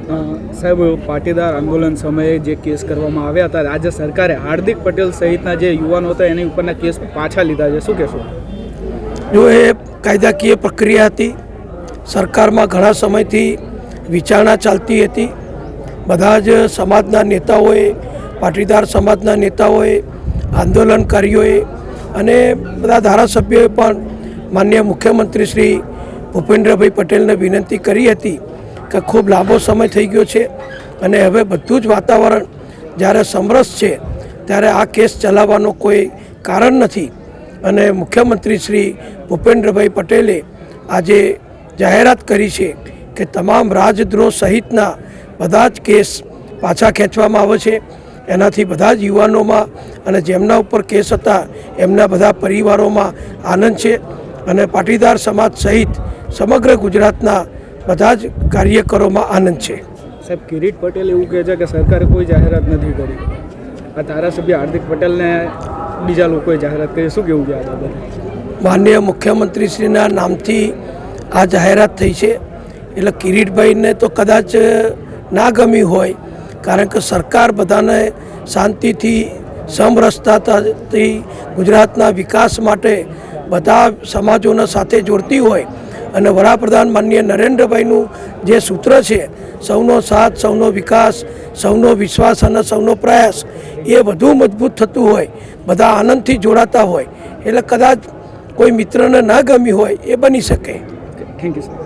સાહેબ, પાટીદાર આંદોલન સમયે જે કેસ કરવામાં આવ્યા હતા, રાજ્ય સરકારે હાર્દિક પટેલ સહિતના જે યુવાનો હતા એની ઉપરના કેસ પાછા લીધા છે, શું કહેશો? જો એ કાયદાકીય પ્રક્રિયા હતી, સરકારમાં ઘણા સમયથી વિચારણા ચાલતી હતી. બધા જ સમાજના નેતાઓએ, પાટીદાર સમાજના નેતાઓએ, આંદોલનકારીઓએ અને બધા ધારાસભ્યોએ પણ માનનીય મુખ્યમંત્રી શ્રી ભૂપેન્દ્રભાઈ પટેલને વિનંતી કરી હતી કે ખૂબ લાંબો સમય થઈ ગયો છે અને હવે બધું જ વાતાવરણ જ્યારે સમરસ છે ત્યારે આ કેસ ચલાવવાનો કોઈ કારણ નથી. અને મુખ્યમંત્રી શ્રી ભૂપેન્દ્રભાઈ પટેલે આજે જાહેરાત કરી છે કે તમામ રાજદ્રોહ સહિતના બધા જ કેસ પાછા ખેંચવામાં આવે છે. એનાથી બધા જ યુવાનોમાં અને જેમના ઉપર કેસ હતા એમના બધા પરિવારોમાં આનંદ છે અને પાટીદાર સમાજ સહિત સમગ્ર ગુજરાતના બધા જ કાર્યકરોમાં આનંદ છે. સાહેબ, કિરીટ પટેલ એવું કહે છે કે સરકારે કોઈ જાહેરાત નથી કરી. આ ધારાસભ્ય હાર્દિક પટેલને બીજા લોકોએ જાહેરાત કરી, શું કહેવું છે આ બાબતે? માનનીય મુખ્યમંત્રીશ્રીના નામથી આ જાહેરાત થઈ છે એટલે કિરીટભાઈને તો કદાચ ના ગમી હોય, કારણ કે સરકાર બધાને શાંતિથી સમરસતાથી ગુજરાતના વિકાસ માટે બધા સમાજોને સાથે જોડતી હોય અને વડાપ્રધાન માનનીય નરેન્દ્રભાઈનું જે સૂત્ર છે સૌનો સાથ, સૌનો વિકાસ, સૌનો વિશ્વાસ અને સૌનો પ્રયાસ, એ વધુ મજબૂત થતું હોય, બધા આનંદથી જોડાતા હોય એટલે કદાચ કોઈ મિત્રને ના ગમી હોય એ બની શકે. Thank you sir.